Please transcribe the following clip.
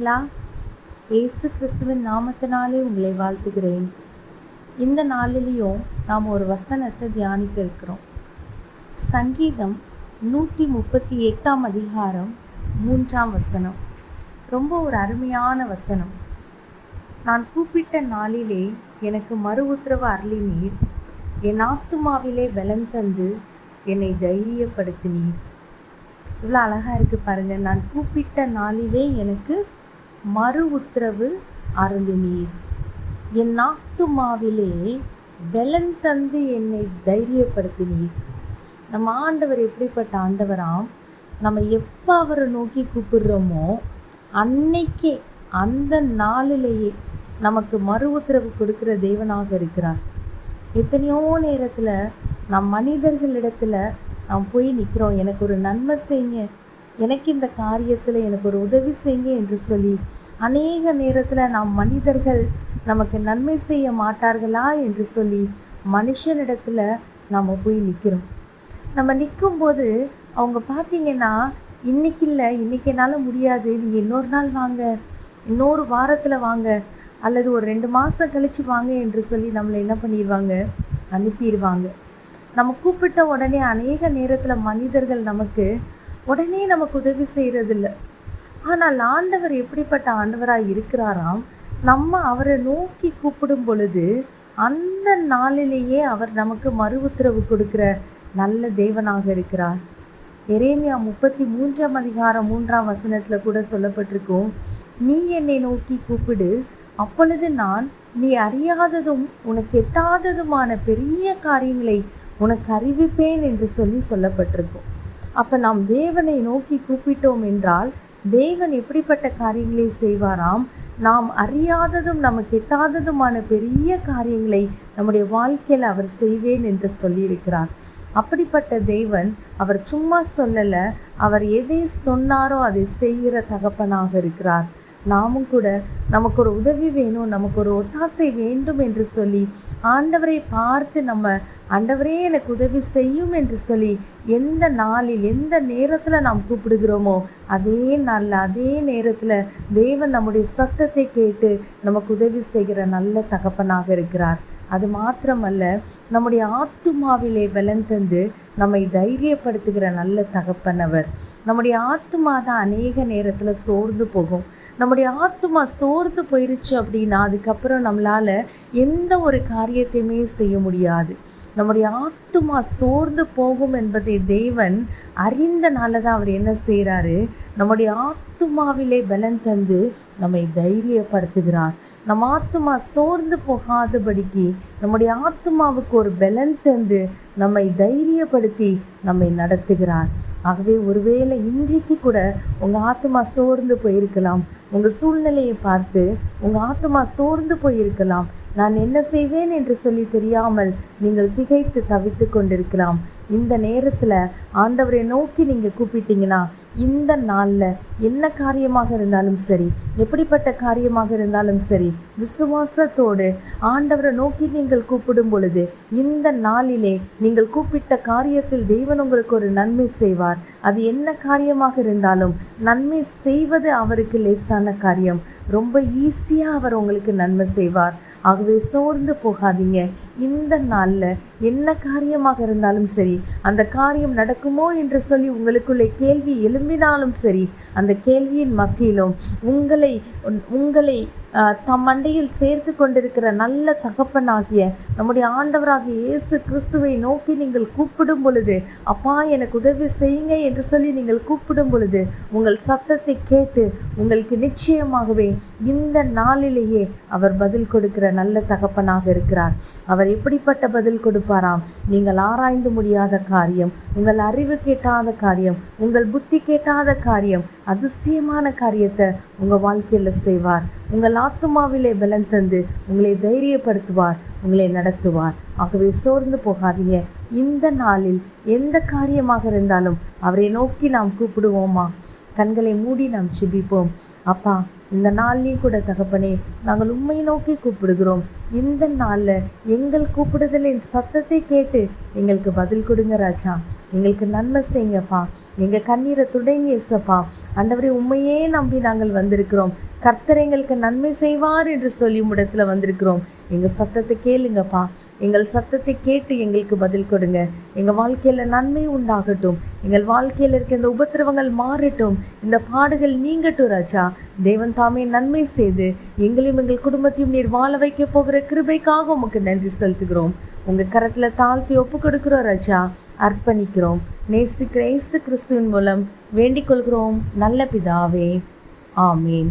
இருக்கிறீங்களா? இயேசு கிறிஸ்துவின் நாமத்தினாலே உங்களை வாழ்த்துகிறேன். இந்த நாளிலையும் நாம் ஒரு வசனத்தை தியானிக்க இருக்கிறோம். சங்கீதம் 138 அதிகாரம் 3 வசனம். ரொம்ப ஒரு அருமையான வசனம். நான் கூப்பிட்ட நாளிலே எனக்கு மறு உத்தரவு அருளினீர், என் ஆத்துமாவிலே பலன் தந்து என்னை தைரியப்படுத்தினீர். இவ்வளோ அழகாக இருக்குது பாருங்க. நான் கூப்பிட்ட நாளிலே எனக்கு மறு உத்தரவு அருளினீர், என் ஆத்துமாவிலே பலன் தந்து என்னை தைரியப்படுத்தினீர். நம்ம ஆண்டவர் எப்படிப்பட்ட ஆண்டவராம்? நம்ம எப்போ அவரை நோக்கி கூப்பிடுறோமோ அன்னைக்கே அந்த நாளிலேயே நமக்கு மறு உத்தரவு கொடுக்குற தேவனாக இருக்கிறார். எத்தனையோ நேரத்தில் நம் மனிதர்களிடத்துல நாம் போய் நிற்கிறோம், எனக்கு ஒரு நன்மை செய்யுங்க, எனக்கு இந்த காரியத்தில் எனக்கு ஒரு உதவி செய்யுங்க என்று சொல்லி அநேக நேரத்தில் நாம் மனிதர்கள் நமக்கு நன்மை செய்ய மாட்டார்களா என்று சொல்லி மனுஷனிடத்தில் நாம் போய் நிற்கிறோம். நம்ம நிற்கும்போது அவங்க பார்த்தீங்கன்னா, இன்னைக்கு இல்லை, இன்னைக்கு என்னால் முடியாது, நீங்கள் இன்னொரு நாள் வாங்க, இன்னொரு வாரத்தில் வாங்க, அல்லது ஒரு 2 மாதம் கழித்து வாங்க என்று சொல்லி நம்மளை என்ன பண்ணிடுவாங்க, அனுப்பிடுவாங்க. நம்ம கூப்பிட்ட உடனே அநேக நேரத்தில் மனிதர்கள் உடனே நமக்கு உதவி செய்கிறதில்ல. ஆனால் ஆண்டவர் எப்படிப்பட்ட ஆண்டவராக இருக்கிறாராம்? நம்ம அவரை நோக்கி கூப்பிடும் பொழுது அந்த நாளிலேயே அவர் நமக்கு மறு உத்தரவு கொடுக்கிற நல்ல தேவனாக இருக்கிறார். எரேமியா 33 அதிகாரம் 3 வசனத்தில் கூட சொல்லப்பட்டிருக்கும், நீ என்னை நோக்கி கூப்பிடு, அப்பொழுது நான் நீ அறியாததும் உனக்கு எட்டாததுமான பெரிய காரியங்களை உனக்கு அறிவிப்பேன் என்று சொல்லப்பட்டிருக்கும். அப்போ நாம் தேவனை நோக்கி கூப்பிட்டோம் என்றால் தேவன் எப்படிப்பட்ட காரியங்களை செய்வாராம்? நாம் அறியாததும் நமக்கு எட்டாததுமான பெரிய காரியங்களை நம்முடைய வாழ்க்கையில் அவர் செய்வேன் என்று சொல்லியிருக்கிறார். அப்படிப்பட்ட தேவன் அவர் சும்மா சொல்லலை, அவர் எதை சொன்னாரோ அதை செய்கிற தகப்பனாக இருக்கிறார். நாமும் கூட நமக்கு ஒரு உதவி வேணும், நமக்கு ஒரு ஒத்தாசை வேண்டும் என்று சொல்லி ஆண்டவரை பார்த்து நம்ம ஆண்டவரே எனக்கு உதவி செய்யும் என்று சொல்லி எந்த நாளில் எந்த நேரத்தில் நாம் கூப்பிடுகிறோமோ அதே நாளில் அதே நேரத்தில் தேவன் நம்முடைய சத்தத்தை கேட்டு நமக்கு உதவி செய்கிற நல்ல தகப்பனாக இருக்கிறார். அது மாத்திரமல்ல, நம்முடைய ஆத்துமாவிலே பலன் தந்து நம்மை தைரியப்படுத்துகிற நல்ல தகப்பன் அவர். நம்முடைய ஆத்துமா தான் அநேக நேரத்தில் சோர்ந்து போகும். நம்முடைய ஆத்துமா சோர்ந்து போயிருச்சு அப்படின்னா அதுக்கப்புறம் நம்மளால் எந்த ஒரு காரியத்தையுமே செய்ய முடியாது. நம்முடைய ஆத்துமா சோர்ந்து போகும் என்பதை தேவன் அறிந்தனால தான் அவர் என்ன செய்கிறாரு, நம்முடைய ஆத்துமாவிலே பலன் தந்து நம்மை தைரியப்படுத்துகிறார். நம்ம ஆத்துமா சோர்ந்து போகாதபடிக்கு நம்முடைய ஆத்துமாவுக்கு ஒரு பலன் தந்து நம்மை தைரியப்படுத்தி நம்மை நடத்துகிறார். ஆகவே ஒருவேளை இன்றைக்கு கூட உங்கள் ஆத்துமா சோர்ந்து போயிருக்கலாம், உங்கள் சூழ்நிலையை பார்த்து உங்கள் ஆத்துமா சோர்ந்து போயிருக்கலாம், நான் என்ன செய்வேன் என்று சொல்லி தெரியாமல் நீங்கள் திகைத்து தவித்து கொண்டிருக்கலாம். இந்த நேரத்தில் ஆண்டவரை நோக்கி நீங்கள் கூப்பிட்டீங்கன்னா இந்த நாளில் என்ன காரியமாக இருந்தாலும் சரி, எப்படிப்பட்ட காரியமாக இருந்தாலும் சரி, விசுவாசத்தோடு ஆண்டவரை நோக்கி நீங்கள் கூப்பிடும் பொழுது இந்த நாளிலே நீங்கள் கூப்பிட்ட காரியத்தில் தேவன் உங்களுக்கு ஒரு நன்மை செய்வார். அது என்ன காரியமாக இருந்தாலும் நன்மை செய்வது அவருக்கு லேசான காரியம். ரொம்ப ஈஸியாக அவர் உங்களுக்கு நன்மை செய்வார். ஆகவே சோர்ந்து போகாதீங்க. இந்த நாளில் என்ன காரியமாக இருந்தாலும் சரி, அந்த காரியம் நடக்குமோ என்று சொல்லி உங்களுக்குள்ளே கேள்வி எழும்பினாலும் சரி, அந்த கேள்வியின் மத்தியிலும் உங்களை தம் மண்டையில் சேர்த்து கொண்டிருக்கிற நல்ல தகப்பனாகிய நம்முடைய ஆண்டவராகிய இயேசு கிறிஸ்துவை நோக்கி நீங்கள் கூப்பிடும் பொழுது, அப்பா எனக்கு உதவி செய்யுங்க என்று சொல்லி நீங்கள் கூப்பிடும் பொழுது உங்கள் சத்தத்தை கேட்டு உங்களுக்கு நிச்சயமாகவே இந்த நாளிலேயே அவர் பதில் கொடுக்கிற நல்ல தகப்பனாக இருக்கிறார். அவர் எப்படிப்பட்ட பதில் கொடுப்பாராம்? நீங்கள் ஆராய்ந்து முடியாத காரியம், உங்கள் அறிவு கேட்டாத காரியம், உங்கள் புத்தி கேட்டாத காரியம், அதிசயமான காரியத்தை உங்கள் வாழ்க்கையில் செய்வார். உங்கள் ஆத்துமாவிலே பலன் தந்து உங்களை தைரியப்படுத்துவார், உங்களை நடத்துவார். ஆகவே சோர்ந்து போகாதீங்க. இந்த நாளில் எந்த காரியமாக இருந்தாலும் அவரை நோக்கி நாம் கூப்பிடுவோமா? கண்களை மூடி நாம் ஜெபிப்போம். அப்பா, இந்த நாள்லையும் கூட தகப்பனே, நாங்கள் உம்மை நோக்கி கூப்பிடுகிறோம். இந்த நாளில் எங்கள் கூப்பிடுதலின் சத்தத்தை கேட்டு எங்களுக்கு பதில் கொடுங்க ராஜா. எங்களுக்கு நன்மை செய்யுங்கப்பா. எங்கள் கண்ணீரை துடைங்க இயேசப்பா. ஆண்டவரே, உண்மையே நம்பி நாங்கள் வந்திருக்கிறோம். கர்த்தர் எங்களுக்கு நன்மை செய்வார் என்று சொல்லி உம்மிடத்துல வந்திருக்கிறோம். எங்கள் சத்தத்தை கேளுங்கப்பா. எங்கள் சத்தத்தை கேட்டு எங்களுக்கு பதில் கொடுங்க. எங்கள் வாழ்க்கையில் நன்மை உண்டாகட்டும். எங்கள் வாழ்க்கையில் இருக்க இந்த உபத்திரவங்கள் மாறட்டும். இந்த பாடுகள் நீங்கட்டும் ராஜா. தேவன் தாமே நன்மை செய்து எங்களையும் எங்கள் குடும்பத்தையும் நீர் வாழ வைக்க போகிற கிருபைக்காக உமக்கு நன்றி செலுத்துகிறோம். உங்கள் கரத்தில் தாழ்த்தி ஒப்பு கொடுக்குறோம் ராஜா. அர்ப்பணிக்கிறோம். நேசிக்கிற இயேசு கிறிஸ்துவின் மூலம் வேண்டிக் கொள்கிறோம் நல்ல பிதாவே. ஆமீன்.